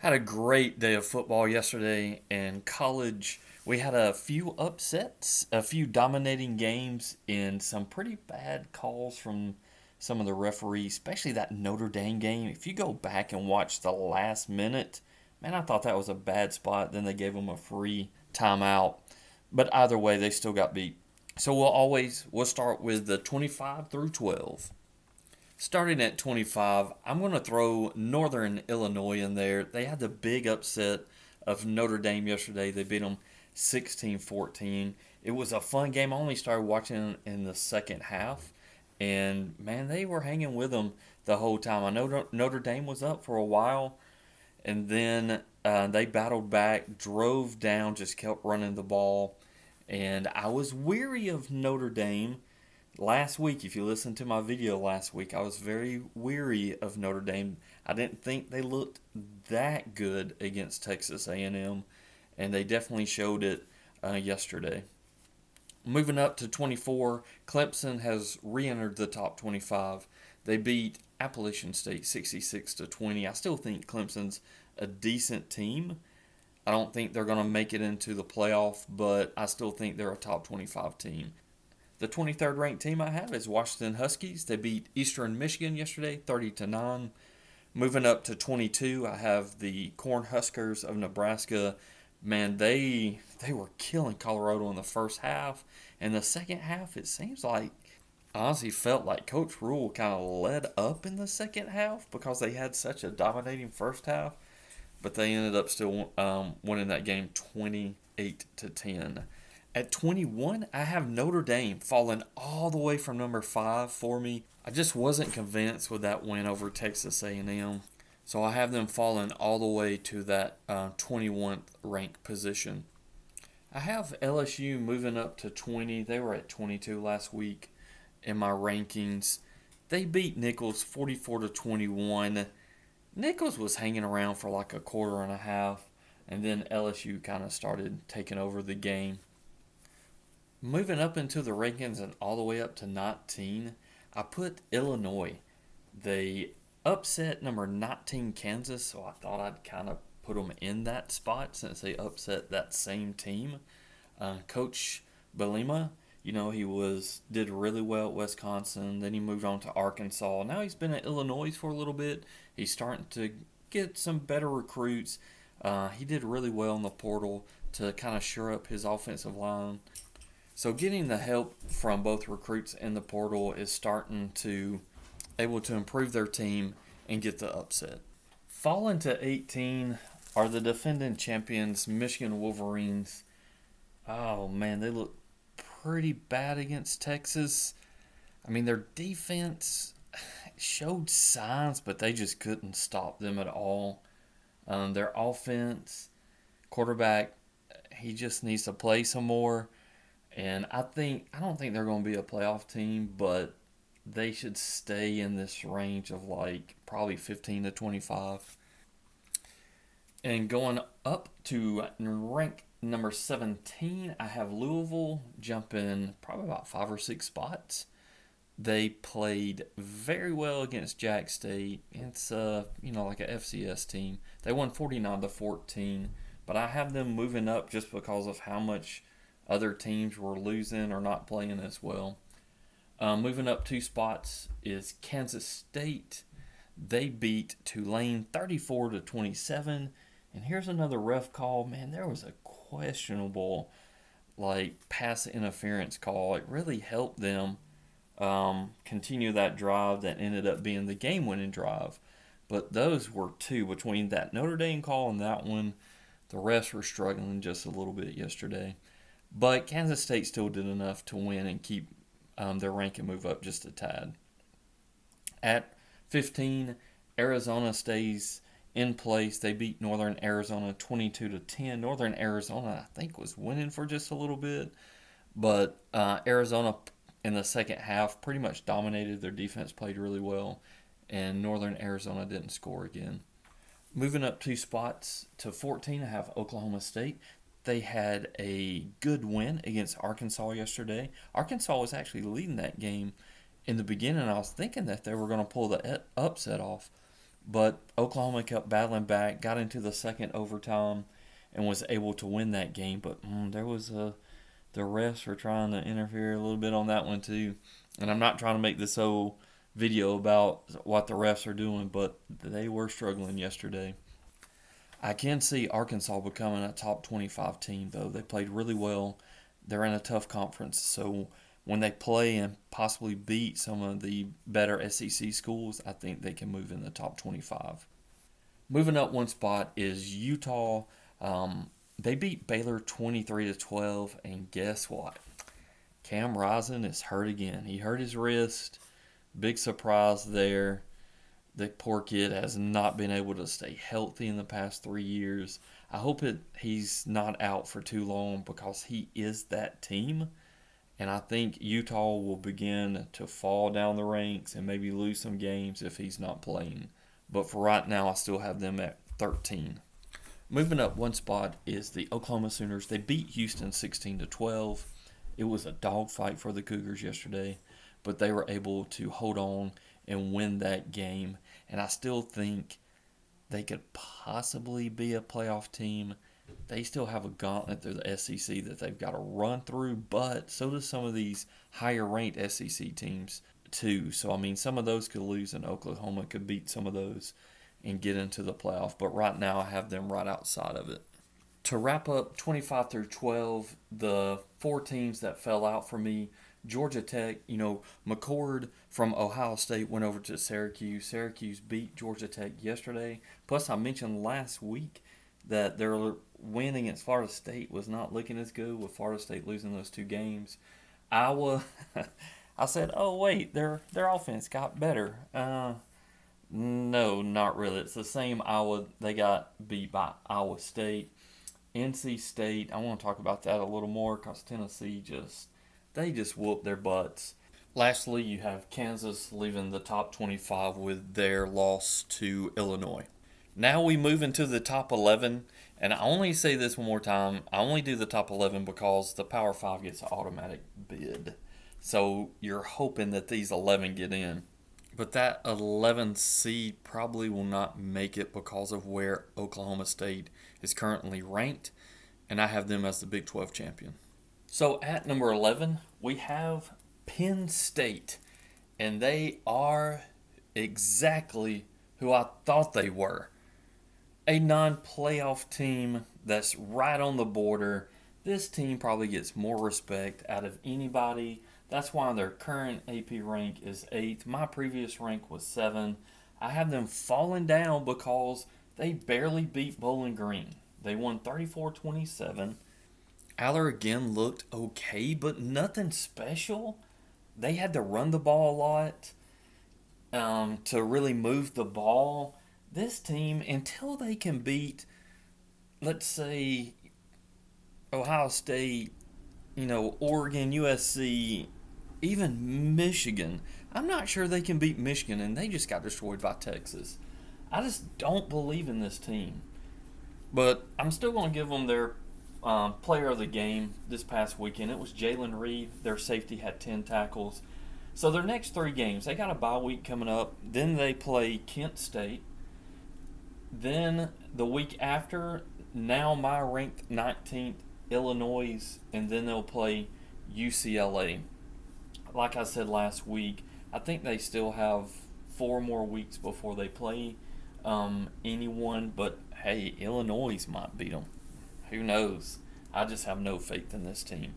Had a great day of football yesterday in college. We had a few upsets, a few dominating games, and some pretty bad calls from some of the referees, especially that Notre Dame game. If you go back and watch the last minute, man, I thought that was a bad spot. Then they gave them a free timeout. But either way, they still got beat. So we'll start with the 25 through 12. Starting at 25, I'm going to throw Northern Illinois in there. They had the big upset of Notre Dame yesterday. They beat them 16-14. It was a fun game. I only started watching in the second half. And, man, they were hanging with them the whole time. I know Notre Dame was up for a while. And then they battled back, drove down, just kept running the ball. And I was weary of Notre Dame last week. If you listened to my video last week, I was very weary of Notre Dame. I didn't think they looked that good against Texas A&M, and they definitely showed it yesterday. Moving up to 24, Clemson has re-entered the top 25. They beat Appalachian State 66-20. I still think Clemson's a decent team. I don't think they're going to make it into the playoff, but I still think they're a top 25 team. The 23rd ranked team I have is Washington Huskies. They beat Eastern Michigan yesterday, 30-9. Moving up to 22, I have the Cornhuskers of Nebraska. Man, they were killing Colorado in the first half. And the second half, it seems like I honestly felt like Coach Rule kind of led up in the second half because they had such a dominating first half. But they ended up still winning that game 28-10. At 21, I have Notre Dame falling all the way from number 5 for me. I just wasn't convinced with that win over Texas A&M. So I have them falling all the way to that 21st ranked position. I have LSU moving up to 20. They were at 22 last week in my rankings. They beat Nichols 44-21. Nichols was hanging around for like a quarter and a half, and then LSU kind of started taking over the game. Moving up into the rankings and all the way up to 19, I put Illinois. They upset number 19 Kansas, so I thought I'd kind of put them in that spot since they upset that same team. Coach Belima, he did really well at Wisconsin. Then he moved on to Arkansas. Now he's been at Illinois for a little bit. He's starting to get some better recruits. He did really well in the portal to kind of shore up his offensive line. So getting the help from both recruits and the portal is starting to able to improve their team and get the upset. Falling to 18 are the defending champions, Michigan Wolverines. Oh man, they look pretty bad against Texas. I mean, their defense showed signs, but they just couldn't stop them at all. Their offense, quarterback, he just needs to play some more. And I don't think they're going to be a playoff team, but they should stay in this range of like probably 15 to 25. And going up to rank number 17, I have Louisville jumping probably about 5 or 6 spots. They played very well against Jack State. It's like a FCS team. They won 49-14, but I have them moving up just because of how much other teams were losing or not playing as well. Moving up 2 spots is Kansas State. They beat Tulane 34-27. And here's another ref call. Man, there was a questionable pass interference call. It really helped them continue that drive that ended up being the game-winning drive. But those were two. Between that Notre Dame call and that one, the refs were struggling just a little bit yesterday. But Kansas State still did enough to win and keep their ranking move up just a tad. At 15, Arizona stays in place. They beat Northern Arizona 22-10. Northern Arizona, I think, was winning for just a little bit, but Arizona in the second half pretty much dominated. Their defense played really well, and Northern Arizona didn't score again. Moving up 2 spots to 14, I have Oklahoma State. They had a good win against Arkansas yesterday. Arkansas was actually leading that game in the beginning. I was thinking that they were going to pull the upset off, But Oklahoma kept battling back, got into the second overtime, and was able to win that game. But there was the refs were trying to interfere a little bit on that one too. And I'm not trying to make this whole video about what the refs are doing, but they were struggling yesterday. I can see Arkansas becoming a top 25 team, though. They played really well. They're in a tough conference, so when they play and possibly beat some of the better SEC schools, I think they can move in the top 25. Moving up one spot is Utah. They beat Baylor 23-12, and guess what? Cam Rising is hurt again. He hurt his wrist. Big surprise there. The poor kid has not been able to stay healthy in the past 3 years. I hope he's not out for too long because he is that team. And I think Utah will begin to fall down the ranks and maybe lose some games if he's not playing. But for right now, I still have them at 13. Moving up one spot is the Oklahoma Sooners. They beat Houston 16-12. It was a dogfight for the Cougars yesterday, but they were able to hold on and win that game. And I still think they could possibly be a playoff team. They still have a gauntlet through the SEC that they've got to run through, but so do some of these higher ranked SEC teams too. So, I mean, some of those could lose, and Oklahoma could beat some of those and get into the playoff. But right now, I have them right outside of it. To wrap up 25 through 12, the four teams that fell out for me: Georgia Tech, McCord from Ohio State went over to Syracuse. Syracuse beat Georgia Tech yesterday. Plus, I mentioned last week that their win against Florida State was not looking as good, with Florida State losing those two games. Iowa, I said, oh wait, their offense got better. No, not really. It's the same Iowa. They got beat by Iowa State. NC State, I want to talk about that a little more because Tennessee they just whooped their butts. Lastly, you have Kansas leaving the top 25 with their loss to Illinois. Now we move into the top 11, and I only say this one more time. I only do the top 11 because the Power 5 gets an automatic bid. So you're hoping that these 11 get in. But that 11 seed probably will not make it because of where Oklahoma State is currently ranked, and I have them as the Big 12 champion. So at number 11, we have Penn State, and they are exactly who I thought they were. A non-playoff team that's right on the border. This team probably gets more respect out of anybody. That's why their current AP rank is 8th. My previous rank was 7. I have them falling down because they barely beat Bowling Green. They won 34-27. Aller again looked okay, but nothing special. They had to run the ball a lot to really move the ball. This team, until they can beat, let's say, Ohio State, Oregon, USC, even Michigan, I'm not sure they can beat Michigan, and they just got destroyed by Texas. I just don't believe in this team. But I'm still going to give them their player of the game this past weekend. It was Jalen Reed. Their safety had 10 tackles. So their next 3 games, they got a bye week coming up. Then they play Kent State. Then the week after, now my ranked 19th, Illinois, and then they'll play UCLA. Like I said last week, I think they still have 4 more weeks before they play anyone, but hey, Illinois might beat them. Who knows? I just have no faith in this team.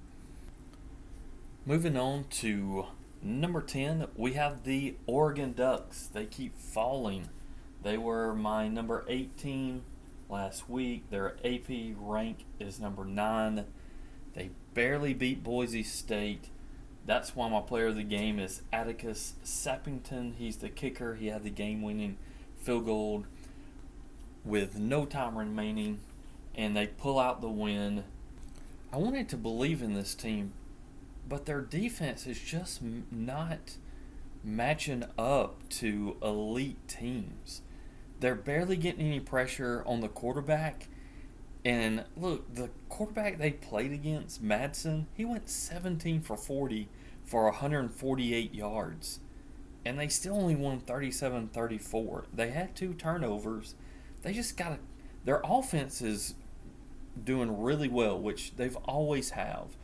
Moving on to number 10, we have the Oregon Ducks. They keep falling. They were my number 8 team last week. Their AP rank is number 9. They barely beat Boise State. That's why my player of the game is Atticus Sappington. He's the kicker. He had the game-winning field goal with no time remaining, and they pull out the win. I wanted to believe in this team, but their defense is just not matching up to elite teams. They're barely getting any pressure on the quarterback. And look, the quarterback they played against, Madsen, he went 17 for 40 for 148 yards. and they still only won 37-34. They had two turnovers. They just got to. Their offense is doing really well, which they've always have.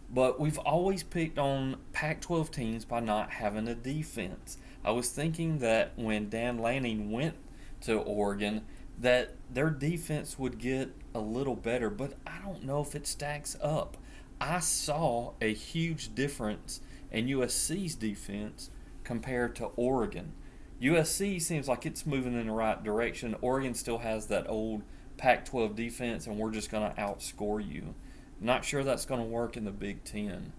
But we've always picked on Pac 12 teams by not having a defense. I was thinking that when Dan Lanning went to Oregon, that their defense would get a little better, but I don't know if it stacks up. I saw a huge difference in USC's defense compared to Oregon. USC seems like it's moving in the right direction. Oregon still has that old Pac 12 defense, and we're just going to outscore you. Not sure that's going to work in the Big Ten.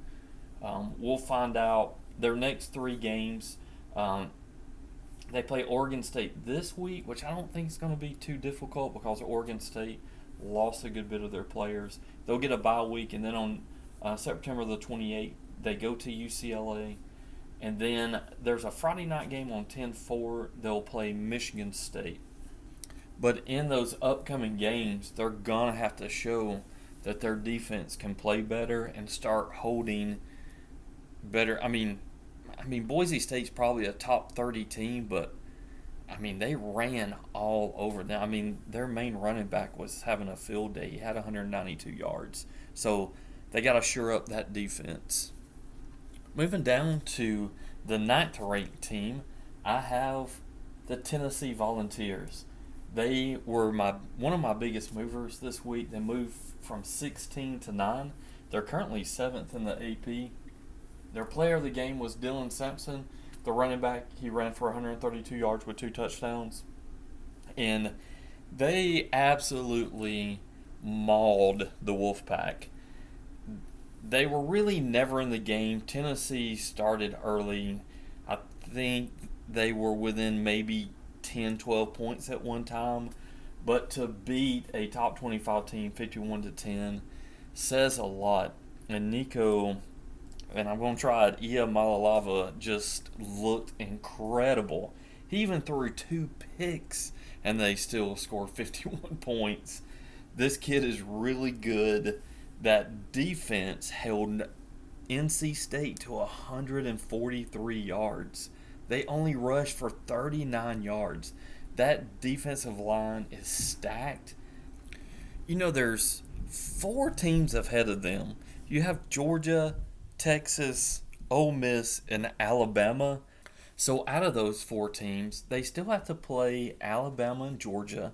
We'll find out their next three games. They play Oregon State this week, which I don't think is going to be too difficult because Oregon State lost a good bit of their players. They'll get a bye week, and then on September the 28th, they go to UCLA. And then there's a Friday night game on 10-4. They'll play Michigan State. But in those upcoming games, they're going to have to show that their defense can play better and start holding better. I mean, Boise State's probably a top 30 team, but they ran all over them. Their main running back was having a field day. He had 192 yards. So they got to shore up that defense. Moving down to the ninth ranked team, I have the Tennessee Volunteers. They were one of my biggest movers this week. They moved from 16 to 9. They're currently 7th in the AP. Their player of the game was Dylan Sampson, the running back. He ran for 132 yards with 2 touchdowns. And they absolutely mauled the Wolfpack. They were really never in the game. Tennessee started early. I think they were within maybe 10, 12 points at one time. But to beat a top 25 team 51-10 says a lot. And Nico, and I'm going to try it, Ia Malalava just looked incredible. He even threw 2 picks, and they still scored 51 points. This kid is really good. That defense held NC State to 143 yards. They only rushed for 39 yards. That defensive line is stacked. There's 4 teams ahead of them. You have Georgia, Texas, Ole Miss, and Alabama. So out of those 4 teams, they still have to play Alabama and Georgia,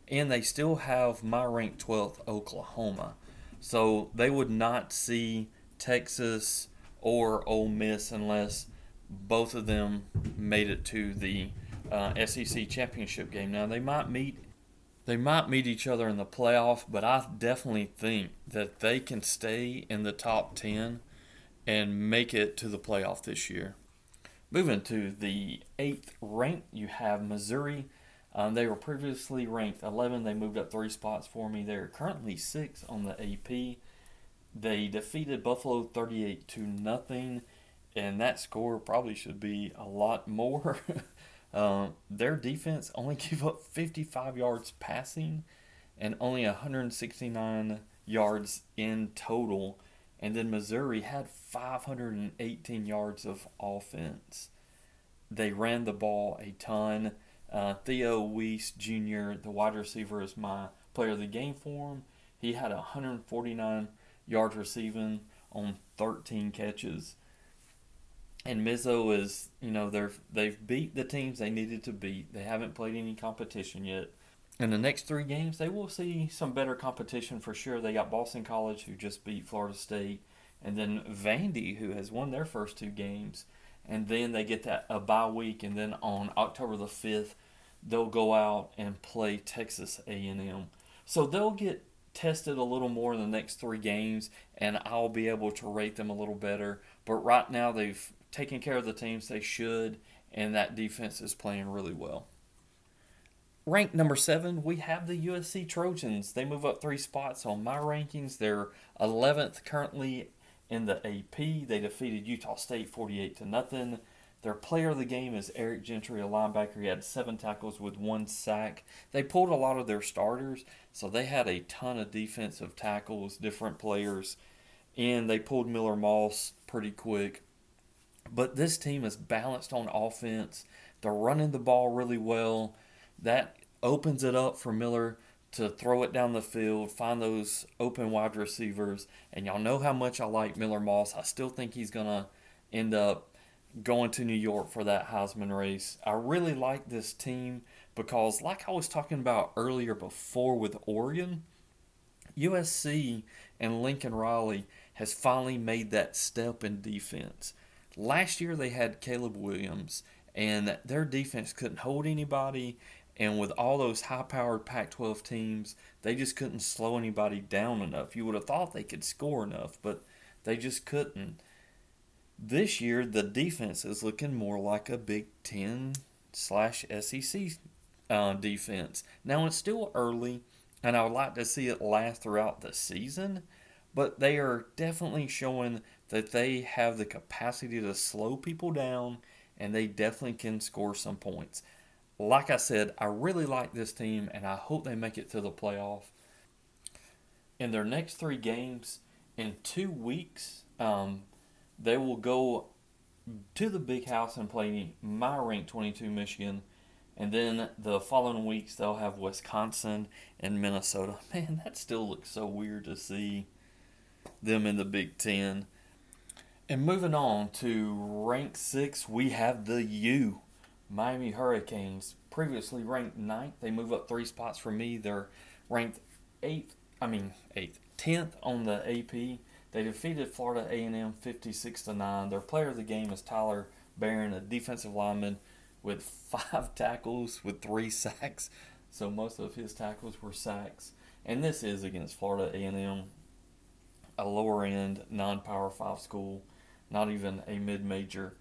and they still have my ranked 12th Oklahoma. So they would not see Texas or Ole Miss unless both of them made it to the SEC championship game. Now they might meet each other in the playoff, but I definitely think that they can stay in the top 10 and make it to the playoff this year. Moving to the 8th rank, you have Missouri. They were previously ranked 11. They moved up 3 spots for me. They're currently 6 on the AP. They defeated Buffalo 38-0, and that score probably should be a lot more. Their defense only gave up 55 yards passing and only 169 yards in total. And then Missouri had 518 yards of offense. They ran the ball a ton. Theo Weiss Jr., the wide receiver, is my player of the game for him. He had 149 yards receiving on 13 catches. And Mizzo is, they've beat the teams they needed to beat. They haven't played any competition yet. In the next 3 games, they will see some better competition for sure. They got Boston College, who just beat Florida State, and then Vandy, who has won their first 2 games. And then they get a bye week, and then on October the 5th, they'll go out and play Texas A&M. So they'll get tested a little more in the next 3 games, and I'll be able to rate them a little better. But right now, they've taken care of the teams they should, and that defense is playing really well. Ranked number 7, we have the USC Trojans. They move up 3 spots on my rankings. They're 11th currently in the AP. They defeated Utah State 48-0. Their player of the game is Eric Gentry, a linebacker. He had 7 tackles with 1 sack. They pulled a lot of their starters, so they had a ton of defensive tackles, different players, and they pulled Miller Moss pretty quick. But this team is balanced on offense. They're running the ball really well. That opens it up for Miller to throw it down the field, find those open wide receivers. And y'all know how much I like Miller Moss. I still think he's going to end up going to New York for that Heisman race. I really like this team because, like I was talking about earlier before with Oregon, USC and Lincoln Riley has finally made that step in defense. Last year they had Caleb Williams, and their defense couldn't hold anybody. And with all those high powered Pac 12 teams, they just couldn't slow anybody down enough. You would have thought they could score enough, but they just couldn't. This year, the defense is looking more like a Big Ten slash SEC defense. Now, it's still early, and I would like to see it last throughout the season, but they are definitely showing that they have the capacity to slow people down, and they definitely can score some points. Like I said, I really like this team, and I hope they make it to the playoff. In their next three games, in 2 weeks, they will go to the big house and play my ranked 22 Michigan. And then the following weeks, they'll have Wisconsin and Minnesota. Man, that still looks so weird to see them in the Big Ten. And moving on to rank 6, we have the U. Miami Hurricanes, previously ranked ninth. They move up 3 spots from me. They're ranked 10th on the AP. They defeated Florida A&M 56-9. Their player of the game is Tyler Barron, a defensive lineman with 5 tackles with 3 sacks. So most of his tackles were sacks. And this is against Florida A&M, a lower end non-power 5 school, not even a mid-major.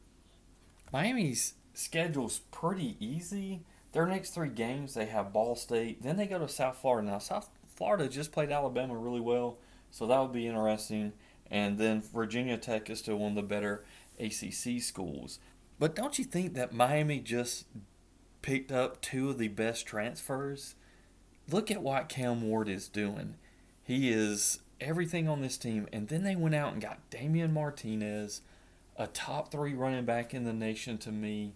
Miami's schedule's pretty easy. Their next 3 games, they have Ball State. Then they go to South Florida. Now, South Florida just played Alabama really well, so that would be interesting. And then Virginia Tech is still one of the better ACC schools. But don't you think that Miami just picked up 2 of the best transfers? Look at what Cam Ward is doing. He is everything on this team. And then they went out and got Damian Martinez, a top 3 running back in the nation to me.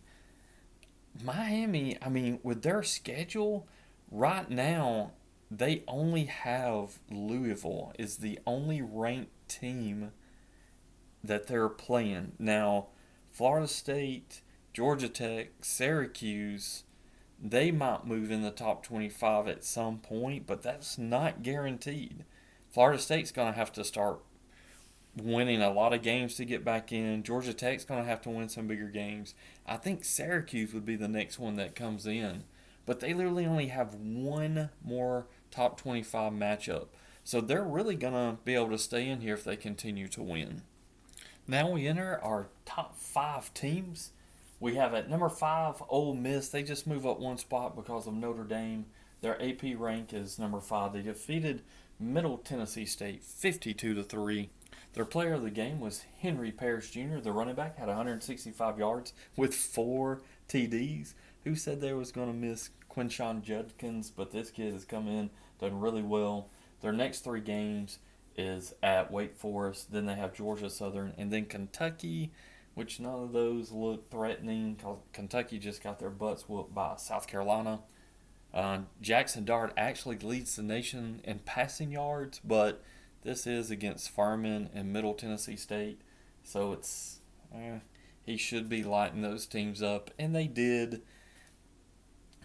Miami, with their schedule, right now, they only have Louisville is the only ranked team that they're playing. Now, Florida State, Georgia Tech, Syracuse, they might move in the top 25 at some point, but that's not guaranteed. Florida State's going to have to start winning a lot of games to get back in. Georgia Tech's going to have to win some bigger games. I think Syracuse would be the next one that comes in. But they literally only have one more top 25 matchup. So they're really going to be able to stay in here if they continue to win. Now we enter our top 5 teams. We have at number 5, Ole Miss. They just move up 1 spot because of Notre Dame. Their AP rank is number 5. They defeated Middle Tennessee State 52-3. Their player of the game was Henry Parrish Jr., the running back, had 165 yards with 4 TDs. Who said they was going to miss Quinshon Judkins? But this kid has come in, done really well. Their next 3 games is at Wake Forest. Then they have Georgia Southern. And then Kentucky, which none of those look threatening because Kentucky just got their butts whooped by South Carolina. Jackson Dart actually leads the nation in passing yards, but this is against Furman and Middle Tennessee State. So he should be lighting those teams up. And they did.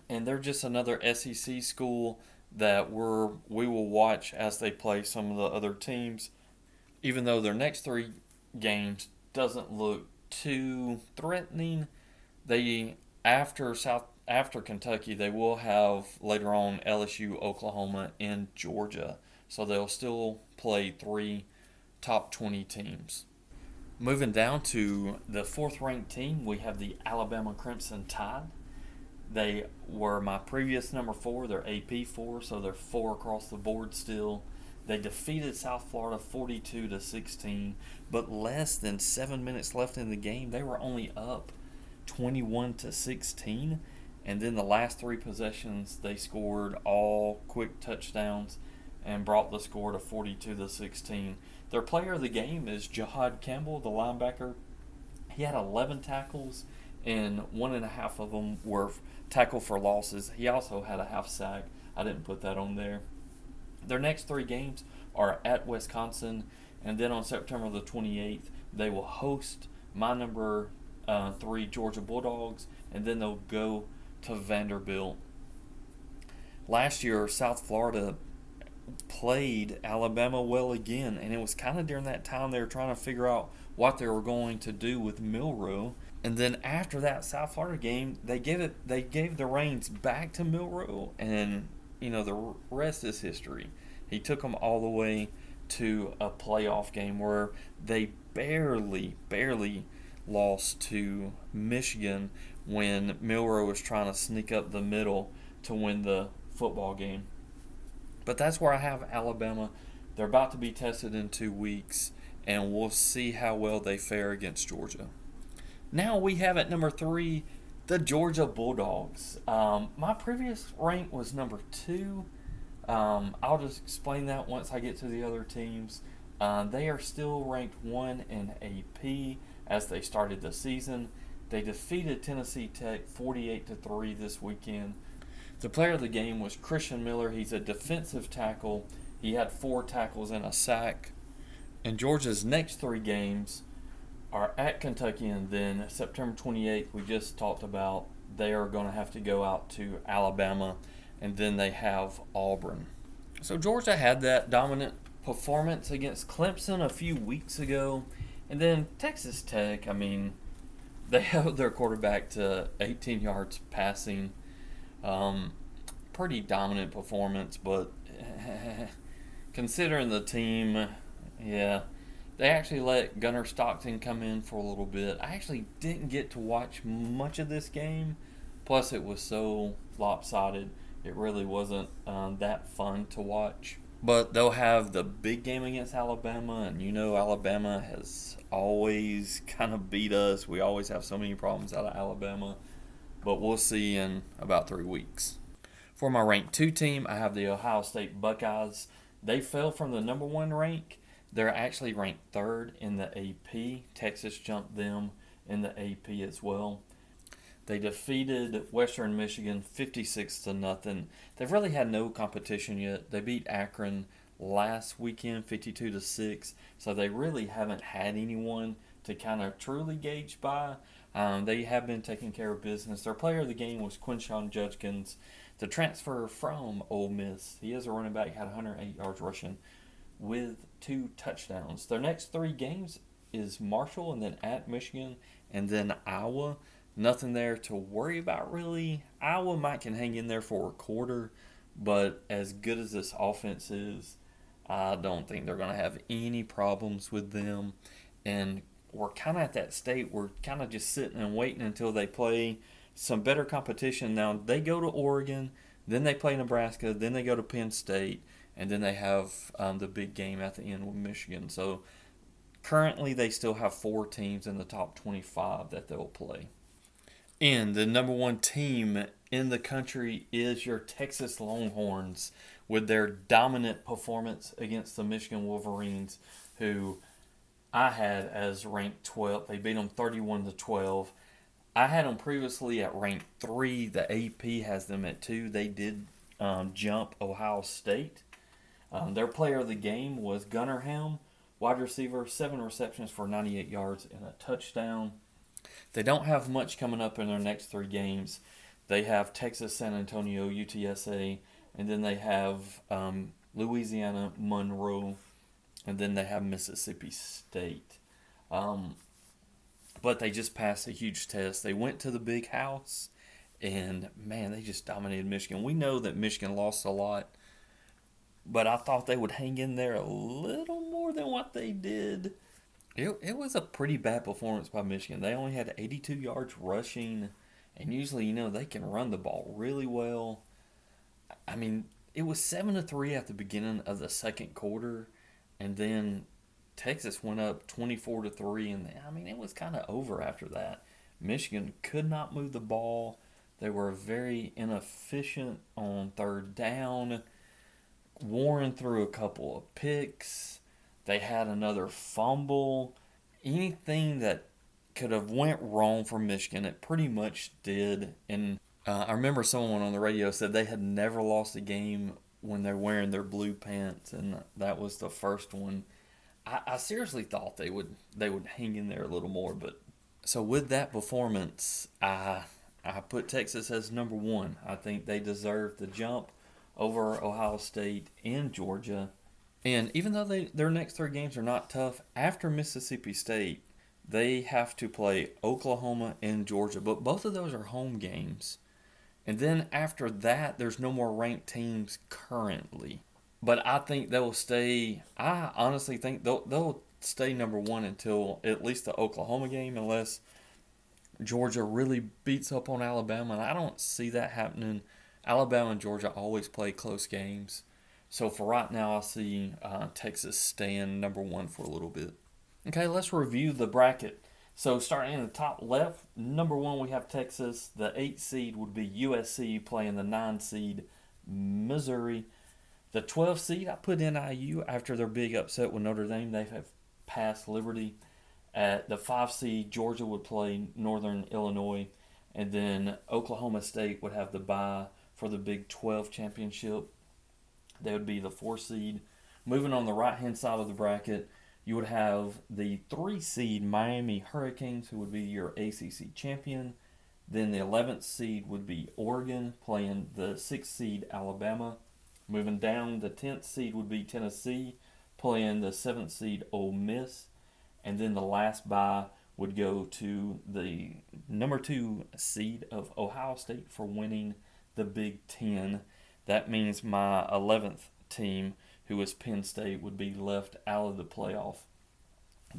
And they're just another SEC school that we will watch as they play some of the other teams. Even though their next 3 games doesn't look too threatening, after Kentucky, they will have later on LSU, Oklahoma, and Georgia. So they'll still play 3 top 20 teams. Moving down to the 4th ranked team, we have the Alabama Crimson Tide. They were my previous number 4. They're AP 4, so they're 4 across the board still. They defeated South Florida 42-16, but less than 7 minutes left in the game. They were only up 21-16, and then the last 3 possessions they scored all quick touchdowns and brought the score to 42-16. Their player of the game is Jahad Campbell, the linebacker. He had 11 tackles, and one and a half of them were tackle for losses. He also had a half sack. I didn't put that on there. Their next three games are at Wisconsin, and then on September the 28th, they will host my number three Georgia Bulldogs, and then they'll go to Vanderbilt. Last year, South Florida played Alabama well again, and it was kind of during that time they were trying to figure out what they were going to do with Milroe. And then after that South Florida game, they gave the reins back to Milroe, and the rest is history. He took them all the way to a playoff game where they barely lost to Michigan when Milroe was trying to sneak up the middle to win the football game. But that's where I have Alabama. They're about to be tested in 2 weeks, and we'll see how well they fare against Georgia. Now we have at number 3 the Georgia Bulldogs. My previous rank was number 2. I'll just explain that once I get to the other teams. They are still ranked 1 in AP as they started the season. They defeated Tennessee Tech 48-3 this weekend. The player of the game was Christian Miller. He's a defensive tackle. He had 4 tackles and a sack. And Georgia's next 3 games are at Kentucky, and then September 28th, we just talked about, they are going to have to go out to Alabama, and then they have Auburn. So Georgia had that dominant performance against Clemson a few weeks ago, and then Texas Tech, they held their quarterback to 18 yards passing. Pretty dominant performance, but considering the team, yeah, they actually let Gunnar Stockton come in for a little bit. I actually didn't get to watch much of this game, plus it was so lopsided. It really wasn't that fun to watch. But they'll have the big game against Alabama, and Alabama has always kind of beat us. We always have so many problems out of Alabama. But we'll see in about 3 weeks. For my ranked 2 team, I have the Ohio State Buckeyes. They fell from the number 1 rank. They're actually ranked 3rd in the AP. Texas jumped them in the AP as well. They defeated Western Michigan 56-0. They've really had no competition yet. They beat Akron last weekend 52-6. So they really haven't had anyone to kind of truly gauge by. They have been taking care of business. Their player of the game was Quinshon Judkins, the transfer from Ole Miss. He is a running back, had 108 yards rushing with 2 touchdowns. Their next 3 games is Marshall, and then at Michigan, and then Iowa. Nothing there to worry about, really. Iowa might can hang in there for a quarter, but as good as this offense is, I don't think they're going to have any problems with them. And we're kind of at that state. We're kind of just sitting and waiting until they play some better competition. Now, they go to Oregon, then they play Nebraska, then they go to Penn State, and then they have the big game at the end with Michigan. So currently they still have 4 teams in the top 25 that they'll play. And the number 1 team in the country is your Texas Longhorns with their dominant performance against the Michigan Wolverines, who I had as ranked 12th. They beat them 31-12. I had them previously at ranked 3. The AP has them at 2. They did jump Ohio State. Their player of the game was Gunnar Helm, wide receiver, 7 receptions for 98 yards and a touchdown. They don't have much coming up in their next 3 games. They have Texas, San Antonio, UTSA, and then they have Louisiana, Monroe, and then they have Mississippi State. But they just passed a huge test. They went to the big house, and, man, they just dominated Michigan. We know that Michigan lost a lot, but I thought they would hang in there a little more than what they did. It was a pretty bad performance by Michigan. They only had 82 yards rushing, and usually, they can run the ball really well. It was 7-3 at the beginning of the second quarter, and then Texas went up 24-3, and it was kind of over after that. Michigan could not move the ball. They were very inefficient on 3rd down. Warren threw a couple of picks. They had another fumble. Anything that could have went wrong for Michigan. It pretty much did. And I remember someone on the radio said they had never lost a game when they're wearing their blue pants, and that was the first one. I seriously thought they would hang in there a little more, but so with that performance, I put Texas as number one. I think they deserve the jump over Ohio State and Georgia. And even though their next three games are not tough, after Mississippi State, they have to play Oklahoma and Georgia. But both of those are home games. And then after that, there's no more ranked teams currently. But I think they'll stay. I honestly think they'll stay number one until at least the Oklahoma game, unless Georgia really beats up on Alabama. And I don't see that happening. Alabama and Georgia always play close games. So for right now, I see Texas staying number one for a little bit. Okay, let's review the bracket. So starting in the top left, number one we have Texas. The 8 seed would be USC playing the 9 seed Missouri. The 12 seed, I put NIU after their big upset with Notre Dame. They have passed Liberty. At the 5 seed, Georgia would play Northern Illinois. And then Oklahoma State would have the bye for the Big 12 championship. They would be the 4 seed. Moving on the right-hand side of the bracket, you would have the 3 seed Miami Hurricanes, who would be your ACC champion. Then the 11th seed would be Oregon, playing the 6th seed Alabama. Moving down, the 10th seed would be Tennessee, playing the 7th seed Ole Miss. And then the last bye would go to the number 2 seed of Ohio State for winning the Big Ten. That means my 11th team, who is Penn State, would be left out of the playoff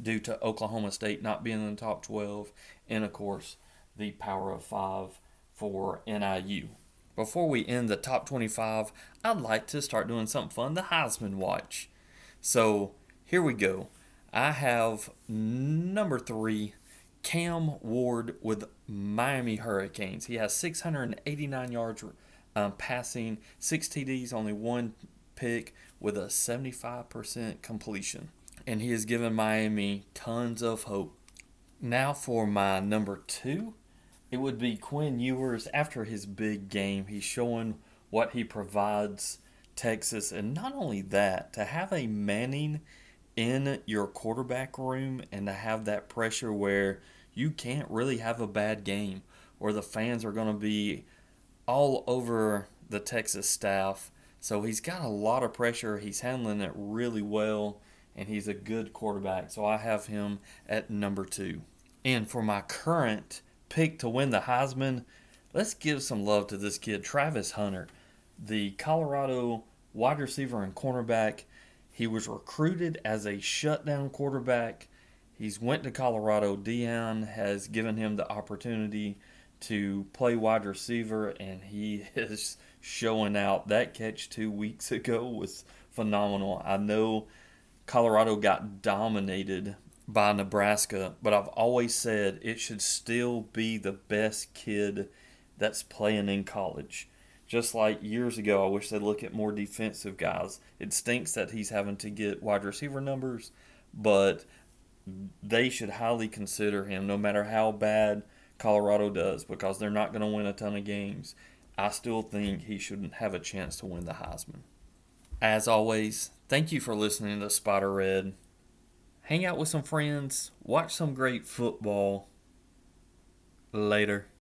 due to Oklahoma State not being in the top 12, and of course the Power of 5 for NIU. Before we end the top 25, I'd like to start doing something fun, the Heisman Watch. So here we go. I have number 3, Cam Ward with Miami Hurricanes. He has 689 yards passing, 6 TDs, only 1 pick with a 75% completion. And he has given Miami tons of hope. Now for my number 2, it would be Quinn Ewers. After his big game, he's showing what he provides Texas. And not only that, to have a Manning in your quarterback room and to have that pressure where you can't really have a bad game or the fans are going to be all over the Texas staff. So he's got a lot of pressure. He's handling it really well, and he's a good quarterback. So I have him at number 2. And for my current pick to win the Heisman, let's give some love to this kid, Travis Hunter, the Colorado wide receiver and cornerback. He was recruited as a shutdown quarterback. He's went to Colorado. Deion has given him the opportunity to play wide receiver, and he is showing out. That catch 2 weeks ago was phenomenal. I know Colorado got dominated by Nebraska, but I've always said it should still be the best kid that's playing in college. Just like years ago, I wish they'd look at more defensive guys. It stinks that he's having to get wide receiver numbers, but they should highly consider him no matter how bad Colorado does, because they're not going to win a ton of games. I still think he shouldn't have a chance to win the Heisman. As always, thank you for listening to Spider Red. Hang out with some friends, watch some great football. Later.